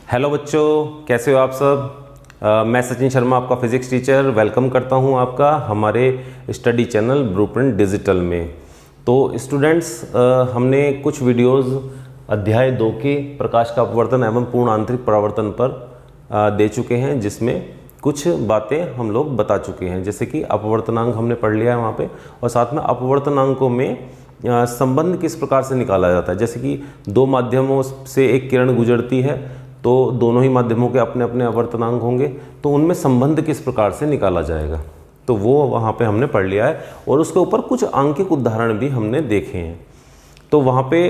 Hello बच्चों, कैसे हो आप सब। मैं सचिन शर्मा, आपका फिज़िक्स टीचर, वेलकम करता हूं आपका हमारे स्टडी चैनल ब्लूप्रिंट डिजिटल में। तो स्टूडेंट्स, हमने कुछ वीडियोस अध्याय 2 के प्रकाश का अपवर्तन एवं पूर्ण आंतरिक परावर्तन पर दे चुके हैं, जिसमें कुछ बातें हम लोग बता चुके हैं, जैसे कि अपवर्तनांक हमने पढ़ लिया है वहाँ पे, और साथ में अपवर्तनांकों में संबंध किस प्रकार से निकाला जाता है। जैसे कि दो माध्यमों से एक किरण गुजरती है, तो दोनों ही माध्यमों के अपने अपने अपवर्तनांक होंगे, तो उनमें संबंध किस प्रकार से निकाला जाएगा, तो वो वहाँ पे हमने पढ़ लिया है। और उसके ऊपर कुछ आंकिक उदाहरण भी हमने देखे हैं। तो वहाँ पे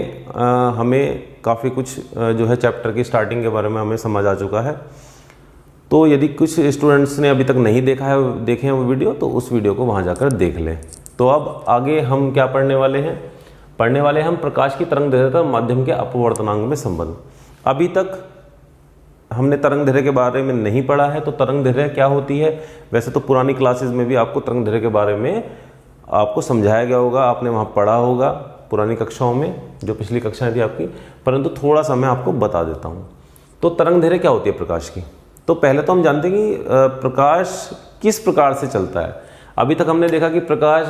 हमें काफ़ी कुछ जो है चैप्टर की स्टार्टिंग के बारे में हमें समझ आ चुका है। तो यदि कुछ स्टूडेंट्स ने अभी तक नहीं देखा है, देखे हैं वो वीडियो, तो उस वीडियो को वहाँ जाकर देख लें। तो अब आगे हम क्या पढ़ने वाले हैं? पढ़ने वाले हम प्रकाश की तरंगदैर्घ्य माध्यम के अपवर्तनांक में संबंध। अभी तक हमने तरंगदैर्घ्य के बारे में नहीं पढ़ा है, तो तरंगदैर्घ्य क्या होती है? वैसे तो पुरानी क्लासेस में भी आपको तरंगदैर्घ्य के बारे में आपको समझाया गया होगा, आपने वहाँ पढ़ा होगा पुरानी कक्षाओं में, जो पिछली कक्षाएं थी आपकी, परंतु थोड़ा सा मैं आपको बता देता हूँ। तो तरंगदैर्घ्य क्या होती है प्रकाश की? तो पहले तो हम जानते हैं कि प्रकाश किस प्रकार से चलता है। अभी तक हमने देखा कि प्रकाश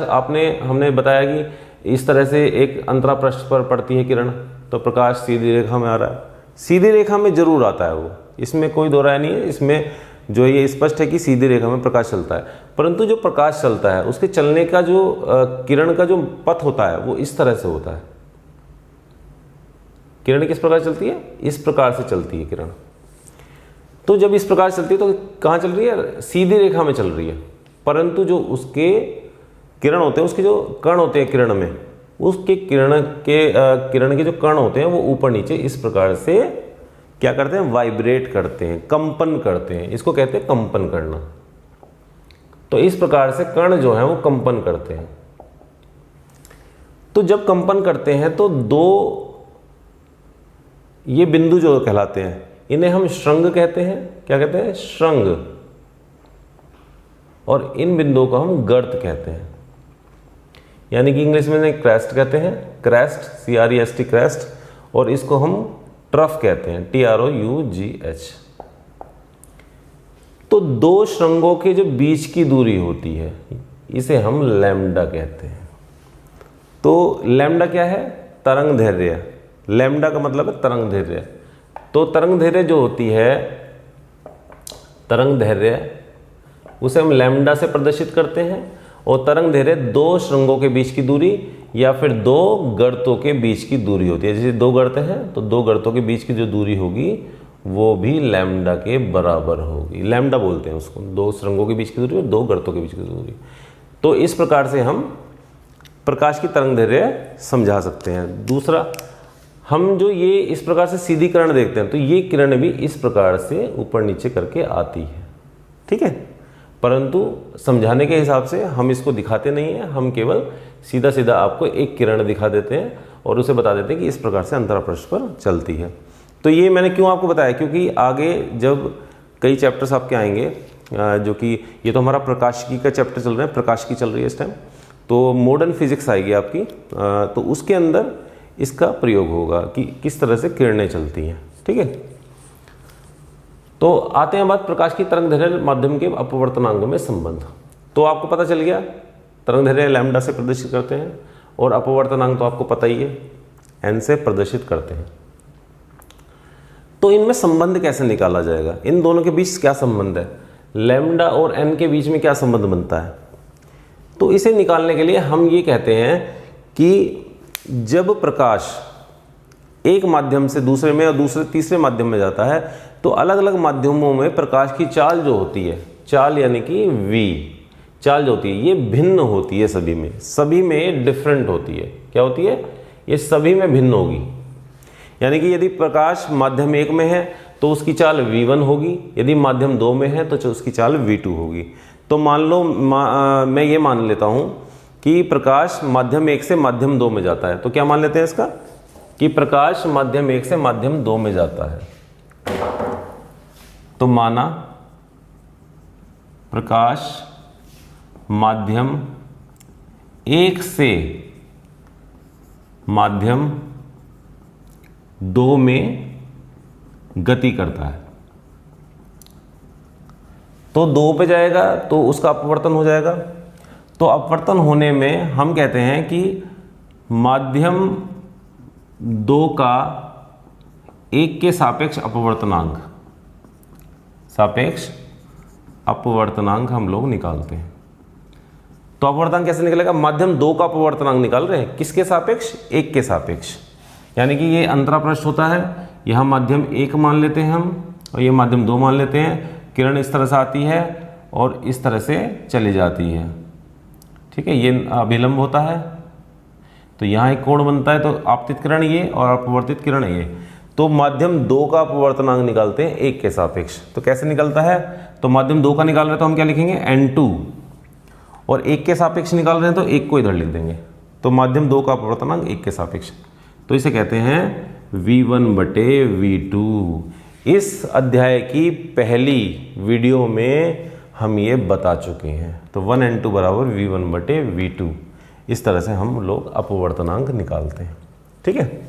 हमने बताया कि इस तरह से एक अंतरा पृष्ठ पर पड़ती है किरण, तो प्रकाश सीधी रेखा में आ रहा है। सीधी रेखा में जरूर आता है वो, इसमें कोई दो राय नहीं है। इसमें जो ये स्पष्ट है कि सीधी रेखा में प्रकाश चलता है, परंतु जो प्रकाश चलता है उसके चलने का जो किरण का जो पथ होता है वो इस तरह से होता है। किरण किस प्रकार चलती है? इस प्रकार से चलती है किरण। तो जब इस प्रकार चलती है तो कहाँ चल रही है? सीधी रेखा में चल रही है। परंतु जो उसके किरण होते हैं, उसके जो कण होते हैं किरण में, उसके किरण के जो कण होते हैं वो ऊपर नीचे इस प्रकार से क्या करते हैं? वाइब्रेट करते हैं, कंपन करते हैं। इसको कहते हैं कंपन करना। तो इस प्रकार से कण जो है वो कंपन करते हैं। तो जब कंपन करते हैं तो दो ये बिंदु जो कहलाते हैं, इन्हें हम श्रृंग कहते हैं। क्या कहते हैं? श्रृंग। और इन बिंदुओं को हम गर्त कहते हैं, यानी कि इंग्लिश में इन्हें क्रेस्ट कहते हैं, क्रेस्ट, CREST, क्रेस्ट। और इसको हम ट्रफ कहते हैं, TROUGH। तो दो श्रृंगों के जो बीच की दूरी होती है, इसे हम लैम्डा कहते हैं। तो लैम्डा क्या है? तरंगदैर्घ्य। लैम्डा का मतलब है तरंगदैर्घ्य। तो तरंगदैर्घ्य जो होती है, तरंगदैर्घ्य, उसे हम लैम्डा से प्रदर्शित करते हैं। और तरंगदैर्घ्य दो श्रृंगों के बीच की दूरी या फिर दो गर्तों के बीच की दूरी होती है। जैसे दो गर्त हैं, तो दो गर्तों के बीच की जो दूरी होगी वो भी लैम्डा के बराबर होगी। लैम्डा बोलते हैं उसको, दो श्रृंगों के बीच की दूरी और दो गर्तों के बीच की दूरी। तो इस प्रकार से हम प्रकाश की तरंगदैर्घ्य समझा सकते हैं। दूसरा, हम जो ये इस प्रकार से सीधी किरण देखते हैं, तो ये किरण भी इस प्रकार से ऊपर नीचे करके आती है, ठीक है। परंतु समझाने के हिसाब से हम इसको दिखाते नहीं हैं, हम केवल सीधा सीधा आपको एक किरण दिखा देते हैं और उसे बता देते हैं कि इस प्रकार से अंतरा पृष्ठ पर चलती है। तो ये मैंने क्यों आपको बताया? क्योंकि आगे जब कई चैप्टर्स आपके आएंगे, जो कि ये तो हमारा प्रकाशिकी का चैप्टर चल रहा है, प्रकाशिकी चल रही है इस टाइम, तो मॉडर्न फिजिक्स आएगी आपकी, तो उसके अंदर इसका प्रयोग होगा कि किस तरह से किरणें चलती हैं, ठीक है। तो आते हैं बात प्रकाश की तरंगदैर्घ्य माध्यम के अपवर्तनांकों में संबंध। तो आपको पता चल गया तरंगदैर्घ्य लैम्डा से प्रदर्शित करते हैं और अपवर्तनांक तो आपको पता ही है, n से प्रदर्शित करते हैं। तो इनमें संबंध कैसे निकाला जाएगा? इन दोनों के बीच क्या संबंध है? लैम्डा और n के बीच में क्या संबंध बनता है? तो इसे निकालने के लिए हम ये कहते हैं कि जब प्रकाश एक माध्यम से दूसरे में और दूसरे तीसरे माध्यम में जाता है, तो अलग अलग माध्यमों में प्रकाश की चाल जो होती है, चाल यानी कि v चाल जो होती है, ये भिन्न होती है। सभी में डिफरेंट होती है। क्या होती है? ये सभी में भिन्न होगी। यानी कि यदि प्रकाश माध्यम 1 में है तो उसकी चाल v1 होगी, यदि माध्यम 2 में है तो उसकी चाल v2 होगी। तो मान लो मैं ये मान लेता हूँ कि प्रकाश माध्यम 1 से माध्यम 2 में जाता है, तो क्या मान लेते हैं इसका कि प्रकाश माध्यम 1 से माध्यम 2 में जाता है। तो माना प्रकाश माध्यम 1 से माध्यम 2 में गति करता है। तो 2 पे जाएगा तो उसका अपवर्तन हो जाएगा। तो अपवर्तन होने में हम कहते हैं कि माध्यम 2 का 1 के सापेक्ष अपवर्तनांक हम लोग निकालते हैं। तो अपवर्तनांक कैसे निकलेगा? माध्यम 2 का अपवर्तनांक निकाल रहे हैं, किसके सापेक्ष? 1 के सापेक्ष। यानी कि ये अंतरा पृष्ठ होता है, यहाँ माध्यम 1 मान लेते हैं हम और ये माध्यम 2 मान लेते हैं। किरण इस तरह से आती है और इस तरह से चली जाती है, ठीक है, ये अभिलंब होता है। तो यहाँ एक कोण बनता है, तो आपतित किरण ये और अपवर्तित किरण ये। तो माध्यम 2 का अपवर्तनांक निकालते हैं 1 के सापेक्ष। तो कैसे निकलता है? तो माध्यम 2 का निकाल रहे हैं तो हम क्या लिखेंगे? N2, और 1 के सापेक्ष निकाल रहे हैं तो 1 को इधर लिख देंगे। तो माध्यम 2 का अपवर्तनांक 1 के सापेक्ष, तो इसे कहते हैं V1/V2। इस अध्याय की पहली वीडियो में हम ये बता चुके हैं। तो 1N2 बराबर V1/V2, इस तरह से हम लोग अपवर्तनांक निकालते हैं, ठीक है।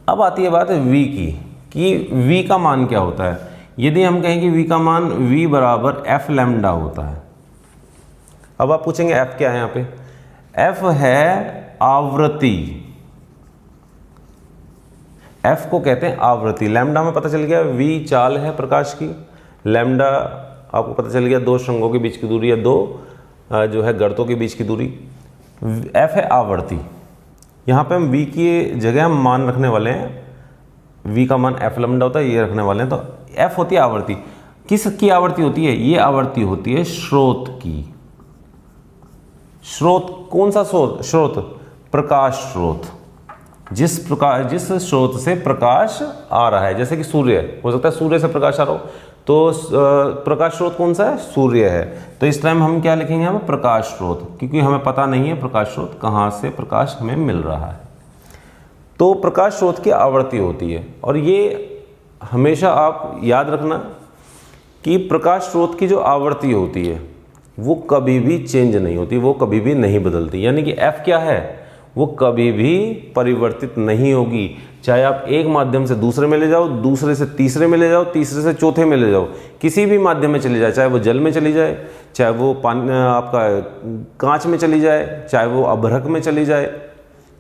अब आती है बात V की, कि V का मान क्या होता है। यदि हम कहें कि V का मान V बराबर F लैम्डा होता है। अब आप पूछेंगे F क्या है? यहाँ पे F है आवृत्ति, F को कहते हैं आवृत्ति। लैम्डा में पता चल गया, V चाल है प्रकाश की, लैम्डा आपको पता चल गया 2 श्रृंगों के बीच की दूरी या 2 जो है गर्तों के बीच की दूरी। F है आवृत्ति। यहाँ पे हम V की जगह हम मान रखने वाले हैं, V का मान F लैम्डा होता है, ये रखने वाले हैं। तो F होती है आवृत्ति। किस की आवृत्ति होती है? ये आवृत्ति होती है स्रोत की। स्रोत कौन सा स्रोत? प्रकाश स्रोत। जिस स्रोत से प्रकाश आ रहा है, जैसे कि सूर्य हो सकता है, सूर्य से प्रकाश आ रहा हो, तो प्रकाश स्रोत कौन सा है? सूर्य है। तो इस टाइम हम क्या लिखेंगे? हम प्रकाश स्रोत, क्योंकि हमें पता नहीं है प्रकाश स्रोत कहाँ से प्रकाश हमें मिल रहा है। तो प्रकाश स्रोत की आवृत्ति होती है, और ये हमेशा आप याद रखना कि प्रकाश स्रोत की जो आवृत्ति होती है वो कभी भी चेंज नहीं होती, वो कभी भी नहीं बदलती। यानी कि F क्या है? वो कभी भी परिवर्तित नहीं होगी। चाहे आप एक माध्यम से दूसरे में ले जाओ, दूसरे से तीसरे में ले जाओ, तीसरे से चौथे में ले जाओ, किसी भी माध्यम में चली जाए, चाहे वो जल में चली जाए, चाहे वो पानी आपका कांच में चली जाए, चाहे वो अभ्रक में चली जाए,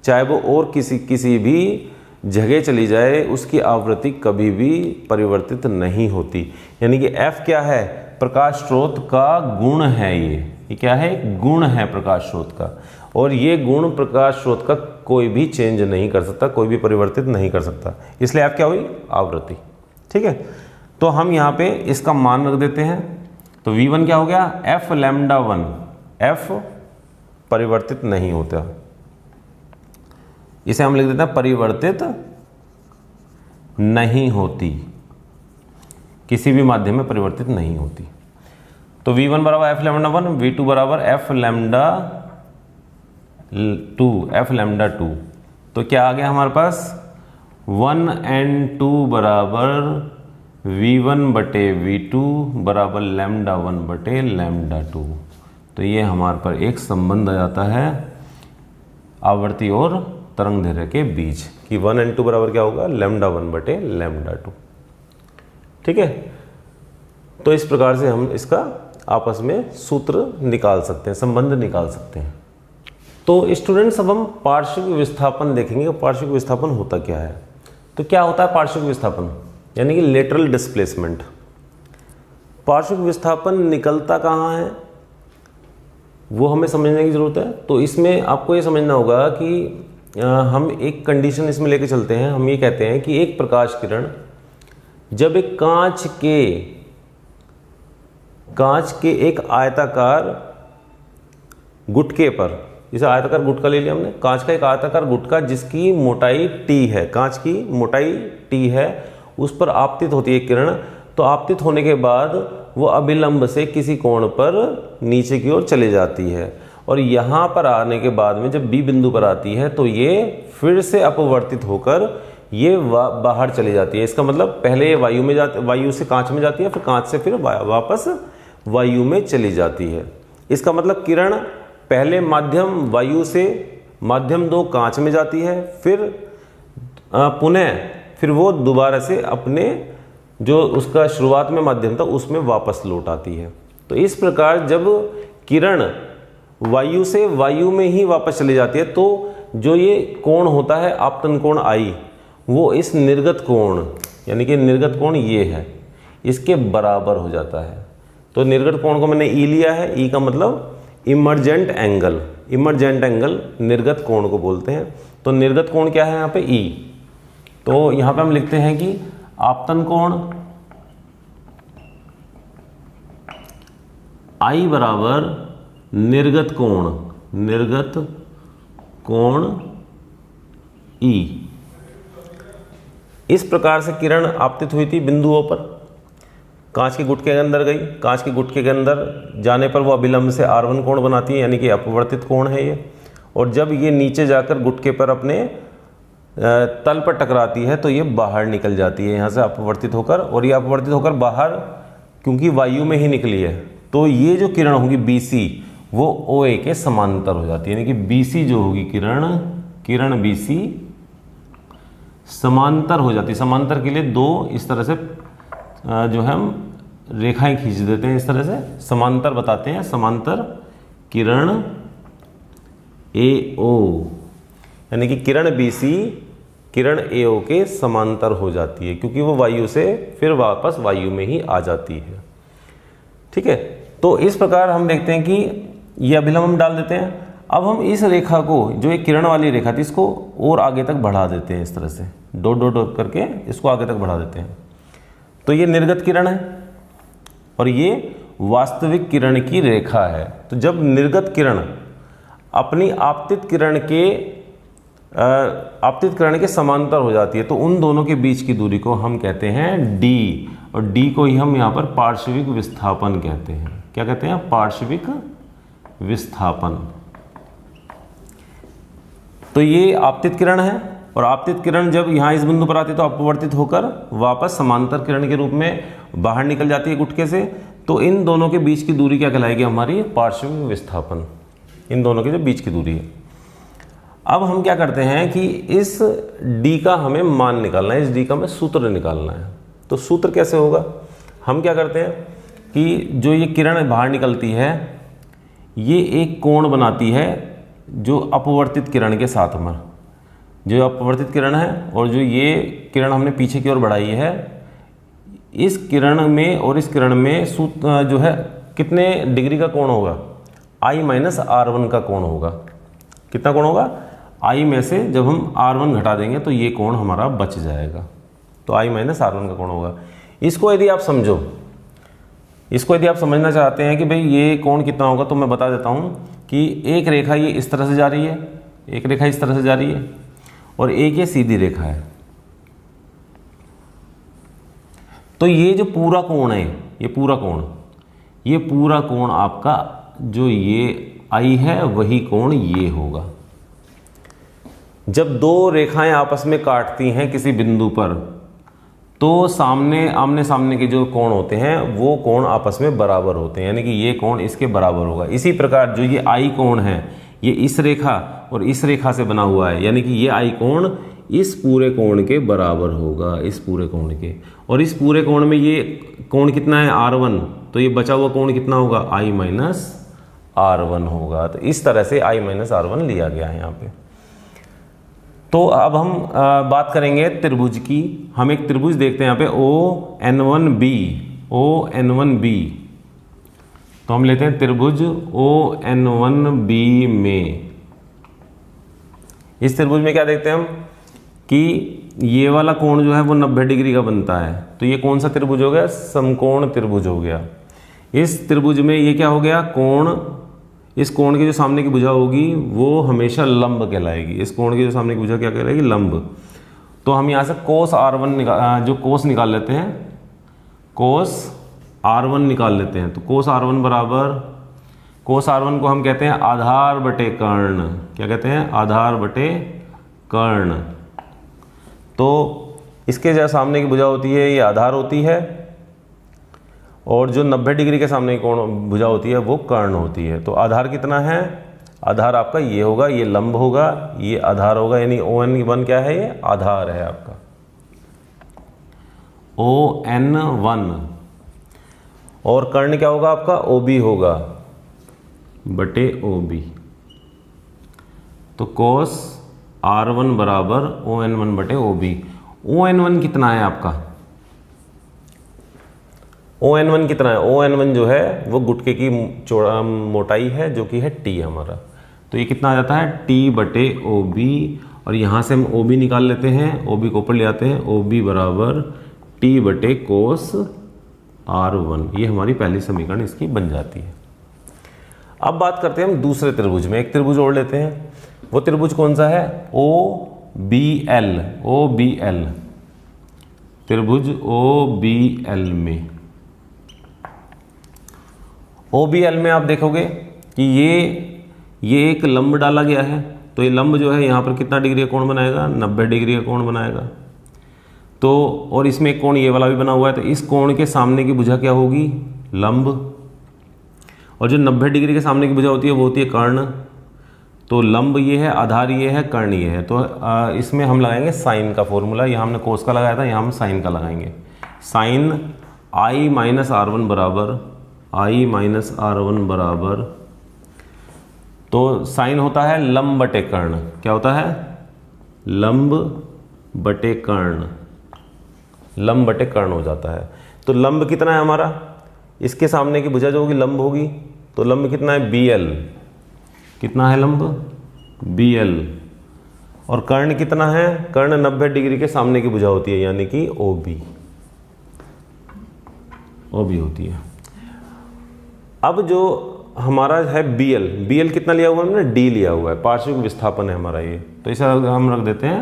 चाहे वो और किसी भी जगह चली जाए, उसकी आवृत्ति कभी भी परिवर्तित नहीं होती। यानी कि F क्या है? प्रकाश स्रोत का गुण है। ये क्या है? गुण है प्रकाश स्रोत का, और ये गुण प्रकाश स्रोत का कोई भी चेंज नहीं कर सकता, कोई भी परिवर्तित नहीं कर सकता। इसलिए F क्या हुई? आवृत्ति, ठीक है। तो हम यहाँ पे इसका मान रख देते हैं। तो V1 क्या हो गया? F lambda 1। F परिवर्तित नहीं होता, इसे हम लिख देते हैं परिवर्तित नहीं होती, किसी भी माध्यम में परिवर्तित नहीं होती। तो V1 बराबर F लैम्डा 1, V2 बराबर F लैम्डा 2। तो क्या आ गया हमारे पास? 1N2 बराबर V1/V2 बराबर लैम्डा 1/λ2। तो ये हमारे पर एक संबंध आ जाता है आवृत्ति और तरंग दैर्घ्य के बीच, कि 1N2 बराबर क्या होगा? लैम्डा 1/λ2, ठीक है। तो इस प्रकार से हम इसका आपस में सूत्र निकाल सकते हैं, संबंध निकाल सकते हैं। तो स्टूडेंट्स, अब हम पार्श्विक विस्थापन देखेंगे। पार्श्विक विस्थापन होता क्या है? तो क्या होता है पार्श्विक विस्थापन? यानी कि लेटरल डिस्प्लेसमेंट। पार्श्विक विस्थापन निकलता कहाँ है वो हमें समझने की ज़रूरत है। तो इसमें आपको ये समझना होगा कि हम एक कंडीशन इसमें लेके चलते हैं। हम ये कहते हैं कि एक प्रकाश किरण जब एक कांच के एक आयताकार गुटके पर, इसे आयताकार गुटका ले लिया हमने, कांच का एक आयताकार गुटका जिसकी मोटाई t है, कांच की मोटाई t है, उस पर आपतित होती है किरण। तो आपतित होने के बाद वो अभिलंब से किसी कोण पर नीचे की ओर चली जाती है, और यहाँ पर आने के बाद में जब B बिंदु पर आती है तो ये फिर से अपवर्तित होकर ये बाहर चली जाती है। इसका मतलब पहले ये वायु से कांच में जाती है, फिर कांच से फिर वापस वायु में चली जाती है। इसका मतलब किरण पहले माध्यम वायु से माध्यम 2 कांच में जाती है, फिर पुनः फिर वो दोबारा से अपने जो उसका शुरुआत में माध्यम था उसमें वापस लौट आती है। तो इस प्रकार जब किरण वायु से वायु में ही वापस चली जाती है तो जो ये कोण होता है आपतन कोण आई, वो इस निर्गत कोण यानी कि निर्गत कोण ये है इसके बराबर हो जाता है। तो निर्गत कोण को मैंने ई लिया है, ई का मतलब इमर्जेंट एंगल, इमर्जेंट एंगल निर्गत कोण को बोलते हैं। तो निर्गत कोण क्या है यहाँ पे ई, तो यहाँ पे हम लिखते हैं कि आपतन कोण आई बराबर निर्गत कोण, निर्गत कोण ई। इस प्रकार से किरण आपतित हुई थी बिंदुओं पर, कांच के गुटके के अंदर गई, कांच के गुटके के अंदर जाने पर वो अभिलंब से R1 कोण बनाती है यानी कि अपवर्तित कोण है ये। और जब ये नीचे जाकर गुटके पर अपने तल पर टकराती है तो ये बाहर निकल जाती है यहाँ से अपवर्तित होकर, और ये अपवर्तित होकर बाहर क्योंकि वायु में ही निकली है तो ये जो किरण होगी BC वो OA के समांतर हो जाती है, यानी कि BC जो होगी किरण BC समांतर हो जाती है। समांतर के लिए दो इस तरह से जो है हम रेखाएं खींच देते हैं, इस तरह से समांतर बताते हैं, समांतर किरण AO यानी कि किरण BC किरण AO के समांतर हो जाती है क्योंकि वो वायु से फिर वापस वायु में ही आ जाती है। ठीक है, तो इस प्रकार हम देखते हैं कि ये अभिलंब हम डाल देते हैं। अब हम इस रेखा को, जो एक किरण वाली रेखा थी, इसको और आगे तक बढ़ा देते हैं, इस तरह से डॉट डॉट डॉट करके इसको आगे तक बढ़ा देते हैं। तो ये निर्गत किरण है और ये वास्तविक किरण की रेखा है। तो जब निर्गत किरण अपनी आपतित किरण के समांतर हो जाती है तो उन दोनों के बीच की दूरी को हम कहते हैं d, और d को ही हम यहाँ पर पार्श्विक विस्थापन कहते हैं। क्या कहते हैं? पार्श्विक विस्थापन। तो ये आपतित किरण है और आपतित किरण जब यहाँ इस बिंदु पर आती है तो अपवर्तित होकर वापस समांतर किरण के रूप में बाहर निकल जाती है गुटके से। तो इन दोनों के बीच की दूरी क्या कहलाएगी? हमारी पार्श्विक विस्थापन, इन दोनों के जो बीच की दूरी है। अब हम क्या करते हैं कि इस d का हमें मान निकालना है, इस d का हमें सूत्र निकालना है। तो सूत्र कैसे होगा? हम क्या करते हैं कि जो ये किरण बाहर निकलती है ये एक कोण बनाती है जो अपवर्तित किरण के साथ में, जो अपवर्तित किरण है और जो ये किरण हमने पीछे की ओर बढ़ाई है, इस किरण में और इस किरण में जो है कितने डिग्री का कोण होगा? I माइनस R1 का कोण होगा। कितना कोण होगा? I में से जब हम R1 घटा देंगे तो ये कोण हमारा बच जाएगा, तो I माइनस R1 का कोण होगा। इसको यदि आप समझो, इसको यदि आप समझना चाहते हैं कि भाई ये कोण कितना होगा, तो मैं बता देता हूँ कि एक रेखा ये इस तरह से जा रही है, एक रेखा इस तरह से जा रही है और एक ये सीधी रेखा है। तो ये जो पूरा कोण है, ये पूरा कोण आपका जो ये I है वही कोण ये होगा। जब दो रेखाएं आपस में काटती हैं किसी बिंदु पर तो आमने सामने के जो कोण होते हैं वो कोण आपस में बराबर होते हैं, यानी कि ये कोण इसके बराबर होगा। इसी प्रकार जो ये I कोण है ये इस रेखा और इस रेखा से बना हुआ है, यानी कि ये I कोण इस पूरे कोण के बराबर होगा, इस पूरे कोण के। और इस पूरे कोण में ये कोण कितना है? R1, तो ये बचा हुआ कोण कितना होगा? I माइनस R1 होगा। तो इस तरह से I माइनस R1 लिया गया है यहाँ पे। तो अब हम बात करेंगे त्रिभुज की। हम एक त्रिभुज देखते हैं यहाँ पे ON1B, ON1B। तो हम लेते हैं त्रिभुज ON1B में। इस त्रिभुज में क्या देखते हैं हम कि ये वाला कोण जो है वो 90 डिग्री का बनता है। तो ये कौन सा त्रिभुज हो गया? समकोण त्रिभुज हो गया। इस त्रिभुज में ये क्या हो गया? कोण, इस कोण के जो सामने की भुजा होगी वो हमेशा लंब कहलाएगी। इस कोण के जो सामने की भुजा क्या कहलाएगी? लंब। तो हम यहाँ से कोस R1 जो कोस निकाल लेते हैं, कोस R1 निकाल लेते हैं। तो कोस R1 बराबर, कोस R1 को हम कहते हैं आधार बटे कर्ण। क्या कहते हैं? आधार बटे कर्ण। तो इसके जो सामने की भुजा होती है ये आधार होती है और जो 90 डिग्री के सामने की कोण भुजा होती है वो कर्ण होती है। तो आधार कितना है? आधार आपका ये होगा, ये लंब होगा, ये आधार होगा, यानी ON1 क्या है, ये आधार है आपका ON1। और कर्ण क्या होगा आपका, OB होगा बटे OB। तो cos R1 बराबर ON1 बटे OB। ON1 कितना है आपका, ON1 कितना है, ON1 जो है वो गुटके की मोटाई है जो कि है T हमारा। तो ये कितना आ जाता है, T बटे OB। और यहाँ से हम OB निकाल लेते हैं, OB को ऊपर ले आते हैं, OB बराबर T बटे cos R1। ये हमारी पहली समीकरण इसकी बन जाती है। अब बात करते हैं हम दूसरे त्रिभुज में। एक त्रिभुज और लेते हैं। वो त्रिभुज कौन सा है, OBL त्रिभुज OBL में। OBL में आप देखोगे कि ये एक लंब डाला गया है। तो ये लंब जो है यहाँ पर कितना डिग्री का कोण बनाएगा, 90 डिग्री का कोण बनाएगा। तो और इसमें एक कोण ये वाला भी बना हुआ है। तो इस कोण के सामने की भुजा क्या होगी, लंब। और जो 90 डिग्री के सामने की भुजा होती है वो होती है कर्ण। तो लंब ये है, आधार ये है, कर्ण ये है। तो इसमें हम लगाएंगे साइन का फॉर्मूला। यहाँ हमने कोस का लगाया था, यहाँ हम साइन का लगाएंगे। साइन I माइनस R1 बराबर I माइनस R1 बराबर, तो साइन होता है लंब बटे कर्ण। क्या होता है, लंब बटे कर्ण, लंब बटे कर्ण हो जाता है। तो लंब कितना है हमारा, इसके सामने की भुजा जो होगी लंब होगी। तो लंब कितना है, BL। कितना है लंब, BL। और कर्ण कितना है, कर्ण 90 डिग्री के सामने की भुजा होती है, यानी कि OB होती है। अब जो हमारा है BL कितना लिया हुआ है हमने, D लिया हुआ है, पार्श्विक विस्थापन है हमारा ये। तो इसे हम रख देते हैं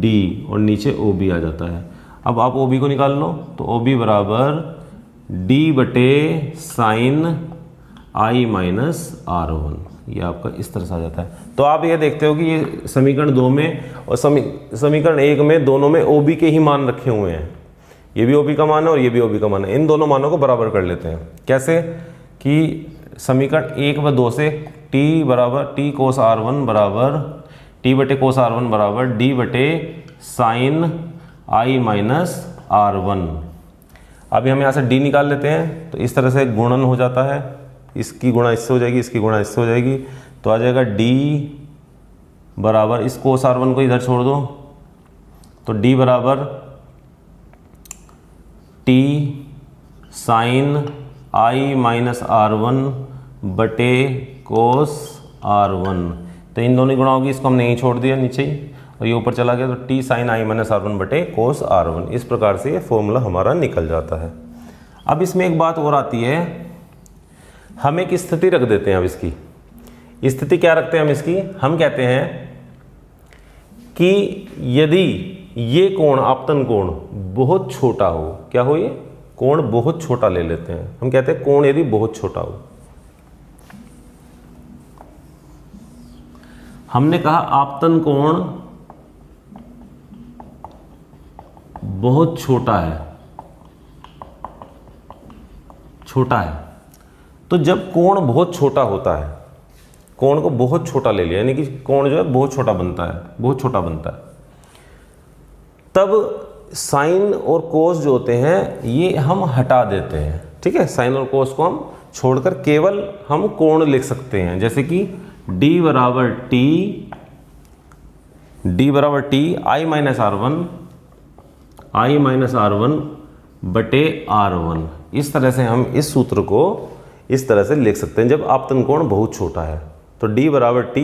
D और नीचे OB आ जाता है। अब आप OB को निकाल लो। तो OB बराबर D बटे साइन I माइनस R1। ये आपका इस तरह से आ जाता है। तो आप ये देखते हो कि ये समीकरण 2 में और समीकरण 1 में दोनों में OB के ही मान रखे हुए हैं। ये भी OB का मान है और ये भी OB का मान है। इन दोनों मानों को बराबर कर लेते हैं। कैसे कि समीकरण 1 व 2 से T बराबर T कोस R1 बराबर T बटे कोस R1 बराबर D बटे साइन I माइनस R1। अभी हम यहाँ से D निकाल लेते हैं। तो इस तरह से गुणन हो जाता है, इसकी गुणा इससे हो जाएगी, इसकी गुणा इससे हो जाएगी। तो आ जाएगा D बराबर, इस कोस R1 को इधर छोड़ दो। तो D बराबर T sign I minus R1 बटे कोस R1। तो इन दोनों गुणा होगी, इसको हमने यहीं छोड़ दिया नीचे ही, और ये ऊपर चला गया। तो T sign I minus R1 बटे कोस R1। इस प्रकार से ये फॉर्मूला हमारा निकल जाता है। अब इसमें एक बात और आती है, हम एक स्थिति रख देते हैं। अब इसकी स्थिति क्या रखते हैं हम इसकी, हम कहते हैं कि यदि ये कोण, आपतन कोण बहुत छोटा हो, क्या हो, ये कोण बहुत छोटा ले लेते हैं। हम कहते हैं कोण यदि बहुत छोटा हो। हमने कहा आपतन कोण बहुत छोटा है, तो जब कोण बहुत छोटा होता है, कोण को बहुत छोटा ले लिया, यानी कि कोण जो है बहुत छोटा बनता है, तब साइन और कोस जो होते हैं ये हम हटा देते हैं। ठीक है, साइन और कोस को हम छोड़कर केवल हम कोण लिख सकते हैं। जैसे कि D बराबर T I माइनस R1 बटे R1। इस तरह से हम इस सूत्र को इस तरह से लिख सकते हैं जब आपतन कोण बहुत छोटा है। तो D बराबर T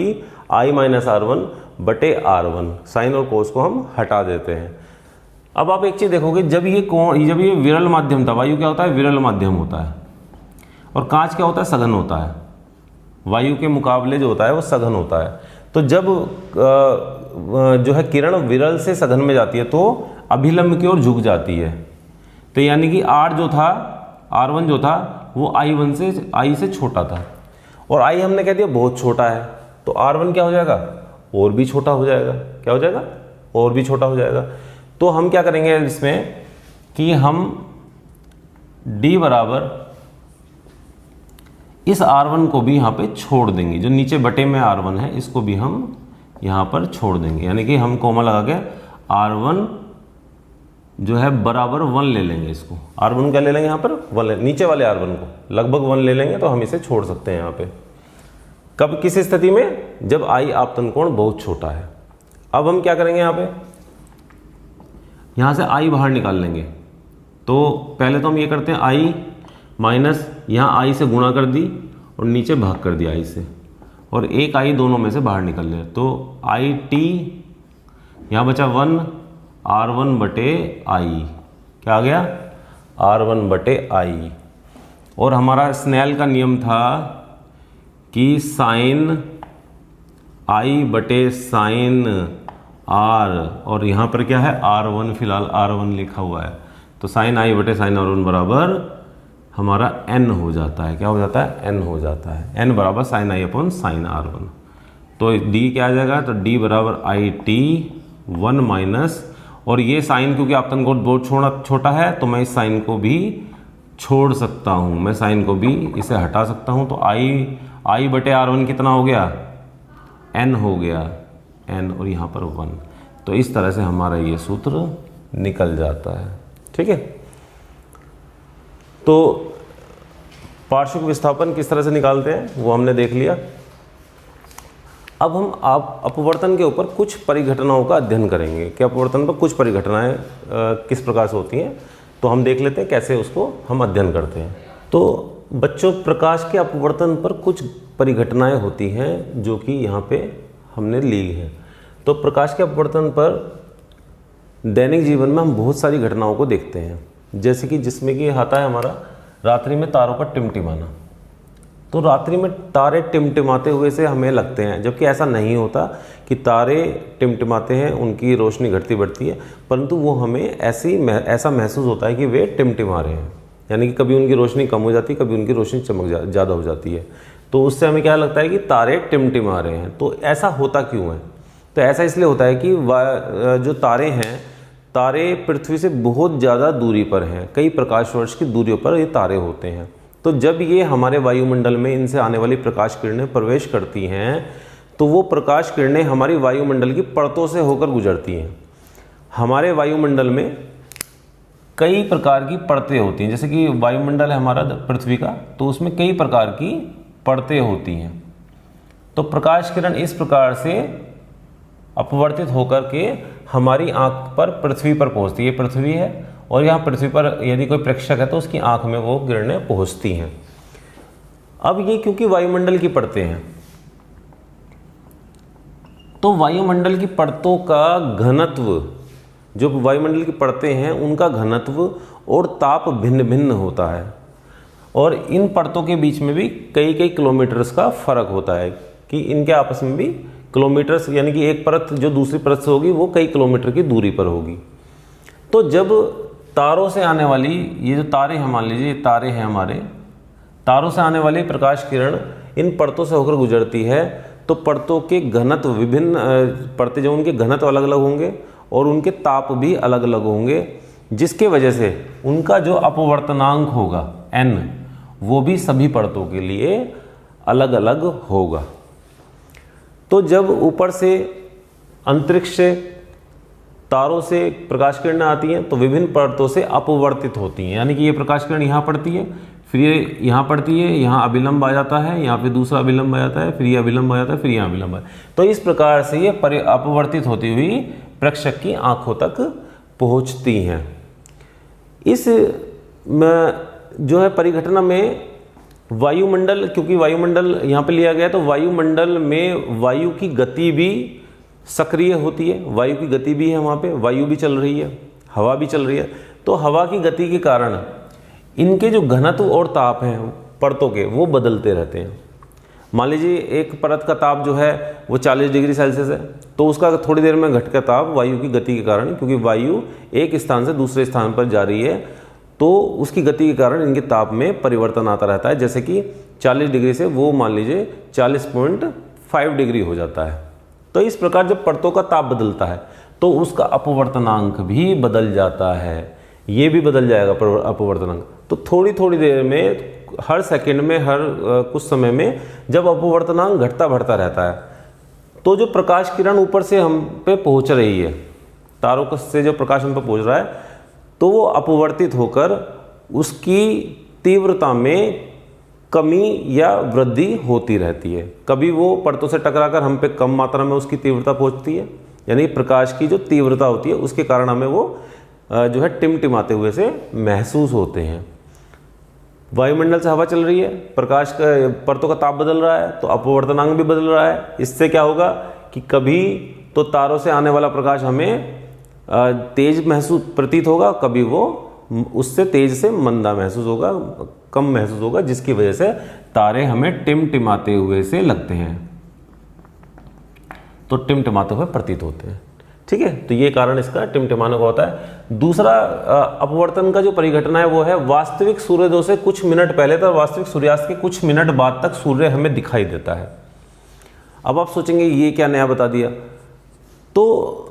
I माइनस R1 बटे R1, साइन और कोस को हम हटा देते हैं। अब आप एक चीज़ देखोगे, जब ये विरल माध्यम था, वायु क्या होता है, विरल माध्यम होता है, और कांच क्या होता है, सघन होता है। वायु के मुकाबले जो होता है वो सघन होता है। तो जब जो है किरण विरल से सघन में जाती है तो अभिलंब की ओर झुक जाती है। तो यानी कि R1 जो था वो I से छोटा था, और I हमने कह दिया बहुत छोटा है, तो R1 क्या हो जाएगा, और भी छोटा हो जाएगा। क्या हो जाएगा, और भी छोटा हो जाएगा। तो हम क्या करेंगे इसमें कि हम D बराबर इस R1 को भी यहाँ पे छोड़ देंगे, जो नीचे बटे में R1 है इसको भी हम यहाँ पर छोड़ देंगे, यानी कि हम कोमा लगा के R1 जो है बराबर 1 ले लेंगे। इसको R1 क्या ले लेंगे यहाँ पर 1 नीचे वाले R1 को लगभग 1 ले लेंगे, तो हम इसे छोड़ सकते हैं यहाँ पे। कब, किस स्थिति में? जब I आपतन कोण बहुत छोटा है। अब हम क्या करेंगे, यहाँ पे यहाँ से I बाहर निकाल लेंगे। तो पहले तो हम ये करते हैं I माइनस यहाँ I से गुणा कर दी और नीचे भाग कर दिया I से, और एक I दोनों में से बाहर निकल लिया, तो IT यहाँ बचा 1 R1 बटे I, क्या आ गया R1 बटे I। और हमारा स्नेल का नियम था कि साइन I बटे साइन R, और यहाँ पर क्या है R1, फिलहाल R1 लिखा हुआ है, तो साइन I बटे साइन R1 बराबर हमारा n हो जाता है। क्या हो जाता है? n हो जाता है। n बराबर sign I upon sine R1। तो d क्या आ जाएगा? तो d बराबर IT 1 माइनस, और ये साइन क्योंकि आपतन कोण बहुत छोटा है तो मैं इस साइन को भी छोड़ सकता हूँ, मैं साइन को भी इसे हटा सकता हूँ। तो I बटे R1 कितना हो गया? n हो गया, n, और यहाँ पर 1। तो इस तरह से हमारा ये सूत्र निकल जाता है। ठीक है, तो पार्श्विक विस्थापन किस तरह से निकालते हैं वो हमने देख लिया। अब हम अपवर्तन के ऊपर कुछ परिघटनाओं का अध्ययन करेंगे कि अपवर्तन पर कुछ परिघटनाएं किस प्रकार से होती हैं, तो हम देख लेते हैं कैसे उसको हम अध्ययन करते हैं। तो बच्चों, प्रकाश के अपवर्तन पर कुछ परिघटनाएं होती हैं जो कि यहाँ पे हमने ली हैं। तो प्रकाश के अपवर्तन पर दैनिक जीवन में हम बहुत सारी घटनाओं को देखते हैं, जैसे कि जिसमें कि आता है हमारा रात्रि में तारों का टिमटिमाना। तो रात्रि में तारे टिमटिमाते हुए से हमें लगते हैं, जबकि ऐसा नहीं होता कि तारे टिमटिमाते हैं, उनकी रोशनी घटती बढ़ती है, परंतु वो हमें ऐसा महसूस होता है कि वे टिमटिमा रहे हैं, यानी कि कभी उनकी रोशनी कम हो जाती है, कभी उनकी रोशनी ज़्यादा हो जाती है। तो उससे हमें क्या लगता है कि तारे टिमटिमा रहे हैं। तो ऐसा होता क्यों है? तो ऐसा इसलिए होता है कि जो तारे हैं, तारे पृथ्वी से बहुत ज़्यादा दूरी पर हैं, कई प्रकाश वर्ष की दूरी पर ये तारे होते हैं। तो जब ये हमारे वायुमंडल में इनसे आने वाली प्रकाश किरणें प्रवेश करती हैं, तो वो प्रकाश किरणें हमारी वायुमंडल की परतों से होकर गुजरती हैं। हमारे वायुमंडल में कई प्रकार की परतें होती हैं, जैसे कि वायुमंडल है हमारा पृथ्वी का, तो उसमें कई प्रकार की परतें होती हैं। तो प्रकाश किरण इस प्रकार से अपवर्तित होकर के हमारी आंख पर, पृथ्वी पर पहुंचती है। पृथ्वी है और यहाँ पृथ्वी पर यदि कोई प्रेक्षक है तो उसकी आंख में वो किरणें पहुंचती हैं। अब ये क्योंकि वायुमंडल की परतें हैं, तो वायुमंडल की परतों का घनत्व, जो वायुमंडल की परतें हैं उनका घनत्व और ताप भिन्न भिन्न होता है, और इन परतों के बीच में भी कई कई किलोमीटर्स का फर्क होता है, कि इनके आपस में भी किलोमीटर्स, यानी कि एक परत जो दूसरी परत से होगी वो कई किलोमीटर की दूरी पर होगी। तो जब तारों से आने वाली, ये जो तारे हैं, मान लीजिए तारे हैं हमारे, तारों से आने वाली प्रकाश किरण इन परतों से होकर गुजरती है, तो परतों के घनत्व, विभिन्न परतें जो उनके घनत्व अलग अलग होंगे और उनके ताप भी अलग अलग होंगे, जिसके वजह से उनका जो अपवर्तनांक होगा n, वो भी सभी परतों के लिए अलग अलग होगा। तो जब ऊपर से अंतरिक्ष से, तारों से प्रकाश किरणें आती हैं तो विभिन्न परतों से अपवर्तित होती हैं, यानी कि ये प्रकाश किरण यहाँ पड़ती है, फिर ये यहाँ पड़ती है, यहाँ अभिलंब आ जाता है, यहाँ पे दूसरा अभिलंब आ जाता है, फिर ये अभिलंब आ जाता है, फिर यहाँ अभिलंब आ जाता है। तो इस प्रकार से ये अपवर्तित होती हुई प्रेक्षक की आंखों तक पहुँचती हैं। इस जो है परिघटना में वायुमंडल, क्योंकि वायुमंडल यहाँ पे लिया गया, तो वायुमंडल में वायु की गति भी सक्रिय होती है, वायु की गति भी है, वहाँ पे वायु भी चल रही है, हवा भी चल रही है। तो हवा की गति के कारण इनके जो घनत्व और ताप हैं परतों के, वो बदलते रहते हैं। मान लीजिए एक परत का ताप जो है वो 40 डिग्री सेल्सियस है, तो उसका थोड़ी देर में घट का ताप वायु की गति के कारण, क्योंकि वायु एक स्थान से दूसरे स्थान पर जा रही है, तो उसकी गति के कारण इनके ताप में परिवर्तन आता रहता है। जैसे कि 40 डिग्री से वो मान लीजिए 40.5 डिग्री हो जाता है। तो इस प्रकार जब परतों का ताप बदलता है तो उसका अपवर्तनांक भी बदल जाता है, ये भी बदल जाएगा अपवर्तनांक। तो थोड़ी थोड़ी देर में हर सेकंड में, हर कुछ समय में जब अपवर्तनांक घटता बढ़ता रहता है, तो जो प्रकाश किरण ऊपर से हम पे पहुंच रही है, तारों से जो प्रकाश हम पे पहुंच रहा है, तो वो अपवर्तित होकर उसकी तीव्रता में कमी या वृद्धि होती रहती है। कभी वो परतों से टकराकर हम पे कम मात्रा में उसकी तीव्रता पहुंचती है, यानी प्रकाश की जो तीव्रता होती है उसके कारण हमें वो जो है टिमटिमाते हुए से महसूस होते हैं। वायुमंडल से हवा चल रही है, प्रकाश का परतों का ताप बदल रहा है, तो अपवर्तनांक भी बदल रहा है। इससे क्या होगा कि कभी तो तारों से आने वाला प्रकाश हमें तेज महसूस प्रतीत होगा, कभी वो उससे तेज से मंदा महसूस होगा, कम महसूस होगा, जिसकी वजह से तारे हमें टिमटिमाते हुए से लगते हैं, तो टिमटिमाते हुए प्रतीत होते हैं। ठीक है, तो ये कारण इसका टिमटिमाने का होता है। दूसरा अपवर्तन का जो परिघटना है वो है वास्तविक सूर्योदय से कुछ मिनट पहले तक वास्तविक सूर्यास्त के कुछ मिनट बाद तक सूर्य हमें दिखाई देता है। अब आप सोचेंगे ये क्या नया बता दिया, तो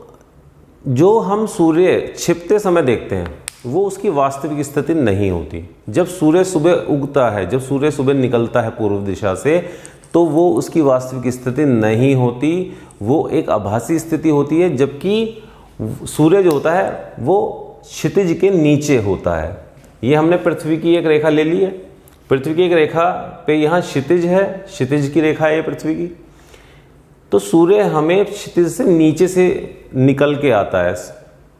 जो हम सूर्य छिपते समय देखते हैं वो उसकी वास्तविक स्थिति नहीं होती। जब सूर्य सुबह उगता है, जब सूर्य सुबह निकलता है पूर्व दिशा से, तो वो उसकी वास्तविक स्थिति नहीं होती, वो एक आभासी स्थिति होती है। जबकि सूर्य जो होता है वो क्षितिज के नीचे होता है। ये हमने पृथ्वी की एक रेखा ले ली है, पृथ्वी की एक रेखा पे यहाँ क्षितिज है, क्षितिज की रेखा है पृथ्वी की, तो सूर्य हमें क्षितिज से नीचे से निकल के आता है।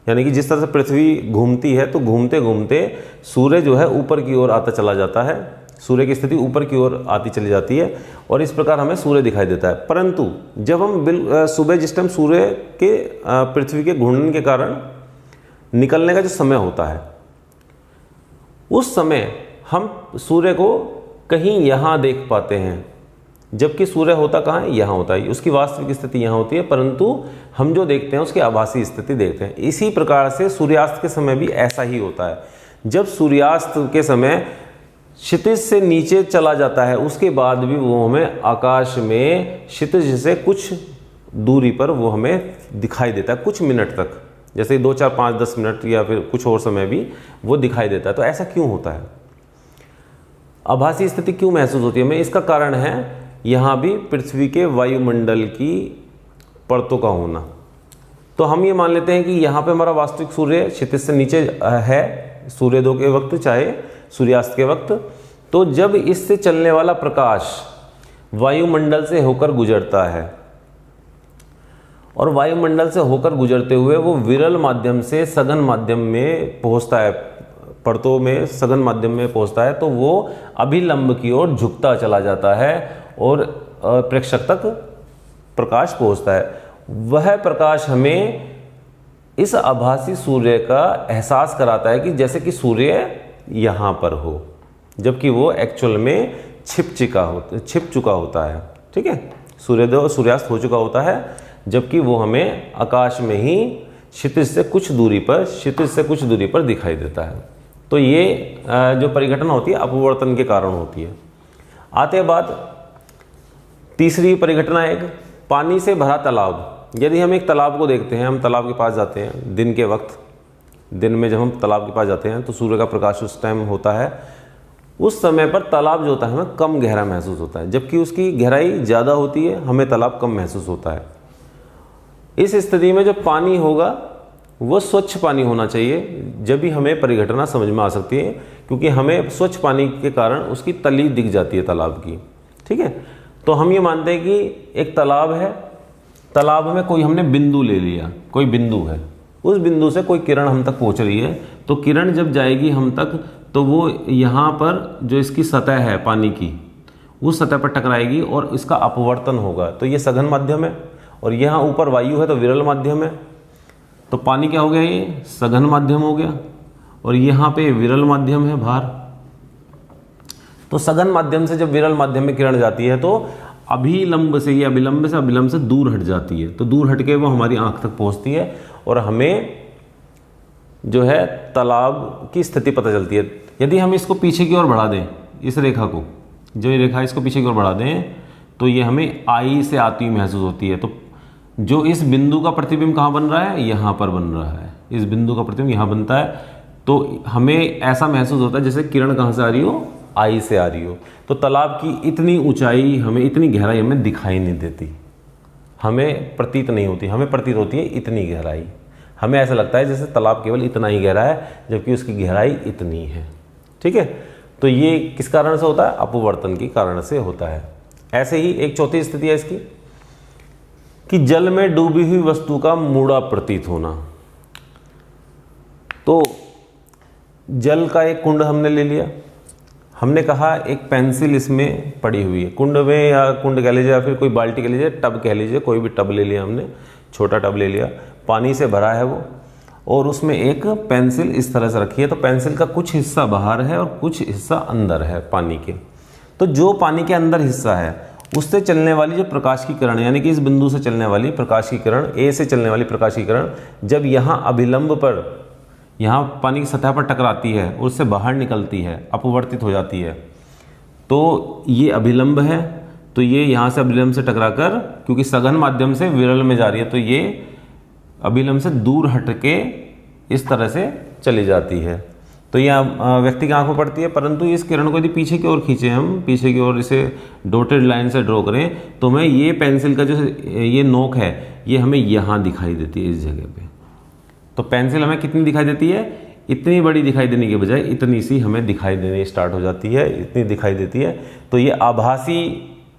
यानी कि जिस तरह से पृथ्वी घूमती है, तो घूमते घूमते सूर्य जो है ऊपर की ओर आता चला जाता है, सूर्य की स्थिति ऊपर की ओर आती चली जाती है, और इस प्रकार हमें सूर्य दिखाई देता है। परंतु जब हम सुबह जिस टाइम सूर्य के पृथ्वी के घूर्णन के कारण निकलने का जो समय होता है, उस समय हम सूर्य को कहीं यहाँ देख पाते हैं, जबकि सूर्य होता कहाँ है, यहाँ होता है। उसकी वास्तविक स्थिति यहाँ होती है, परंतु हम जो देखते हैं उसकी आभासी स्थिति देखते हैं। इसी प्रकार से सूर्यास्त के समय भी ऐसा ही होता है। जब सूर्यास्त के समय क्षितिज से नीचे चला जाता है, उसके बाद भी वो हमें आकाश में क्षितिज से कुछ दूरी पर वो हमें दिखाई देता है, कुछ मिनट तक, जैसे 2, 4, 5, 10 मिनट या फिर कुछ और समय भी वो दिखाई देता है। तो ऐसा क्यों होता है, आभासी स्थिति क्यों महसूस होती है हमें? इसका कारण है यहाँ भी पृथ्वी के वायुमंडल की परतों का होना। तो हम ये मान लेते हैं कि यहाँ पे हमारा वास्तविक सूर्य क्षितिज से नीचे है सूर्योदय के वक्त, चाहे सूर्यास्त के वक्त। तो जब इससे चलने वाला प्रकाश वायुमंडल से होकर गुजरता है, और वायुमंडल से होकर गुजरते हुए वो विरल माध्यम से सघन माध्यम में पहुँचता है, परतों में सघन माध्यम में पहुँचता है, तो वो अभिलंब की ओर झुकता चला जाता है और प्रेक्षक तक प्रकाश पहुँचता है। वह प्रकाश हमें इस आभासी सूर्य का एहसास कराता है कि जैसे कि सूर्य यहाँ पर हो, जबकि वो एक्चुअल में छिप चुका होता है। ठीक है, सूर्योदय और सूर्यास्त हो चुका होता है, जबकि वो हमें आकाश में ही क्षितिज से कुछ दूरी पर दिखाई देता है। तो ये जो परिघटना होती है अपवर्तन के कारण होती है। आते हैं बात तीसरी परिघटना, एक पानी से भरा तालाब। यदि हम एक तालाब को देखते हैं, हम तालाब के पास जाते हैं दिन के वक्त, दिन में जब हम तालाब के पास जाते हैं तो सूर्य का प्रकाश उस टाइम होता है, उस समय पर तालाब जो होता है हमें कम गहरा महसूस होता है, जबकि उसकी गहराई ज़्यादा होती है, हमें तालाब कम महसूस होता है। इस स्थिति में जो पानी होगा वो स्वच्छ पानी होना चाहिए, जब भी हमें परिघटना समझ में आ सकती है, क्योंकि हमें स्वच्छ पानी के कारण उसकी तली दिख जाती है तालाब की। ठीक है, तो हम ये मानते हैं कि एक तालाब है, तालाब में कोई हमने बिंदु ले लिया, कोई बिंदु है, उस बिंदु से कोई किरण हम तक पहुंच रही है, तो किरण जब जाएगी हम तक तो वो यहाँ पर जो इसकी सतह है पानी की, उस सतह पर टकराएगी और इसका अपवर्तन होगा। तो ये सघन माध्यम है और यहाँ ऊपर वायु है तो विरल माध्यम है, तो पानी क्या हो गया, ये सघन माध्यम हो गया, और यहाँ पे विरल माध्यम है भार। तो सघन माध्यम से जब विरल माध्यम में किरण जाती है तो अभिलंब से या अभिलंब से दूर हट जाती है, तो दूर हट के वो हमारी आंख तक पहुंचती है और हमें जो है तालाब की स्थिति पता चलती है। यदि हम इसको पीछे की ओर बढ़ा दें, इस रेखा को, जो ये रेखा इसको पीछे की ओर बढ़ा दें, तो ये हमें आई से आती हुई महसूस होती है। तो जो इस बिंदु का प्रतिबिंब कहाँ बन रहा है, यहाँ पर बन रहा है, इस बिंदु का प्रतिबिंब यहाँ बनता है, तो हमें ऐसा महसूस होता है जैसे किरण कहाँ से आ रही हो, आई से आ रही हो, तो तालाब की इतनी ऊंचाई हमें, इतनी गहराई हमें दिखाई नहीं देती, हमें प्रतीत नहीं होती, हमें प्रतीत होती है इतनी गहराई। हमें ऐसा लगता है जैसे तालाब केवल इतना ही गहरा है, जबकि उसकी गहराई इतनी है। ठीक है, तो ये किस कारण से होता है? अपवर्तन के कारण से होता है। ऐसे ही एक चौथी स्थिति है इसकी कि जल में डूबी हुई वस्तु का मूड़ा प्रतीत होना। तो जल का एक कुंड हमने ले लिया, हमने कहा एक पेंसिल इसमें पड़ी हुई है, कुंड में, या कुंड कह लीजिए या फिर कोई बाल्टी कह लीजिए, टब कह लीजिए, कोई भी टब ले लिया हमने, छोटा टब ले लिया, पानी से भरा है वो, और उसमें एक पेंसिल इस तरह से रखी है। तो पेंसिल का कुछ हिस्सा बाहर है और कुछ हिस्सा अंदर है पानी के। तो जो पानी के अंदर हिस्सा है उससे चलने वाली जो प्रकाश की किरण, यानी कि इस बिंदु से चलने वाली प्रकाश की किरण, ए से चलने वाली प्रकाश की किरण, जब यहाँ अभिलंब पर, यहाँ पानी की सतह पर टकराती है और उससे बाहर निकलती है, अपवर्तित हो जाती है, तो ये अभिलंब है। तो ये यहाँ से अभिलंब से टकराकर, क्योंकि सघन माध्यम से विरल में जा रही है, तो ये अभिलंब से दूर हटके इस तरह से चली जाती है। तो ये व्यक्ति की आंख में पड़ती है, परंतु इस किरण को यदि पीछे की ओर खींचे, हम पीछे की ओर इसे डॉटेड लाइन से ड्रॉ करें, तो हमें ये पेंसिल का जो ये नोक है ये हमें यहाँ दिखाई देती है, इस जगह पे। तो पेंसिल हमें कितनी दिखाई देती है? इतनी बड़ी दिखाई देने के बजाय इतनी सी हमें दिखाई देनी स्टार्ट हो जाती है, इतनी दिखाई देती है। तो ये आभासी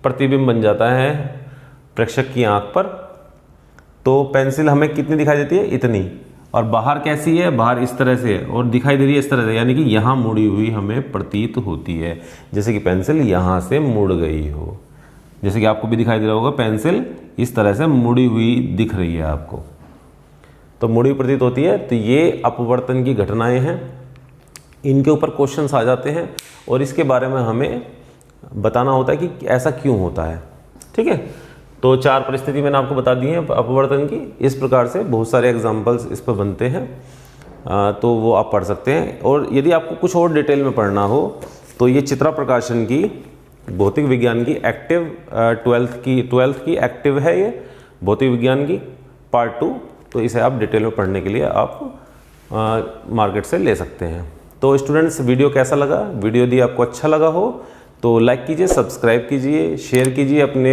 प्रतिबिंब बन जाता है प्रेक्षक की आंख पर। तो पेंसिल हमें कितनी दिखाई देती है? इतनी। और बाहर कैसी है? बाहर इस तरह से और दिखाई दे रही है इस तरह से, यानी कि यहाँ मुड़ी हुई हमें प्रतीत होती है, जैसे कि पेंसिल यहाँ से मुड़ गई हो। जैसे कि आपको भी दिखाई दे रहा होगा, पेंसिल इस तरह से मुड़ी हुई दिख रही है आपको, तो मुड़ी प्रतीत होती है। तो ये अपवर्तन की घटनाएं हैं, इनके ऊपर क्वेश्चंस आ जाते हैं और इसके बारे में हमें बताना होता है कि ऐसा क्यों होता है। ठीक है, तो 4 परिस्थिति मैंने आपको बता दी है अपवर्तन की। इस प्रकार से बहुत सारे एग्जाम्पल्स इस पर बनते हैं, तो वो आप पढ़ सकते हैं। और यदि आपको कुछ और डिटेल में पढ़ना हो तो ये चित्रा प्रकाशन की भौतिक विज्ञान की एक्टिव 12th की एक्टिव है, ये भौतिक विज्ञान की पार्ट 2। तो इसे आप डिटेल में पढ़ने के लिए आप मार्केट से ले सकते हैं। तो स्टूडेंट्स, वीडियो कैसा लगा? वीडियो यदि आपको अच्छा लगा हो तो लाइक कीजिए, सब्सक्राइब कीजिए, शेयर कीजिए, अपने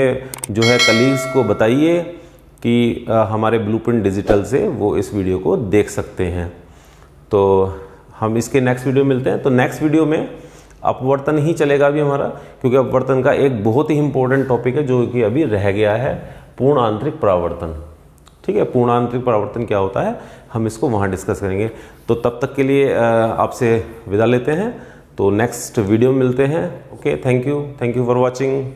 जो है कलीग्स को बताइए कि हमारे ब्लूप्रिंट डिजिटल से वो इस वीडियो को देख सकते हैं। तो हम इसके नेक्स्ट वीडियो मिलते हैं। तो नेक्स्ट वीडियो में अपवर्तन ही चलेगा अभी हमारा, क्योंकि अपवर्तन का एक बहुत ही इंपॉर्टेंट टॉपिक है जो कि अभी रह गया है, पूर्ण आंतरिक परावर्तन। ठीक है, पूर्ण आंतरिक परावर्तन क्या होता है, हम इसको वहाँ डिस्कस करेंगे। तो तब तक के लिए आपसे विदा लेते हैं, तो नेक्स्ट वीडियो में मिलते हैं। Okay, thank you for watching.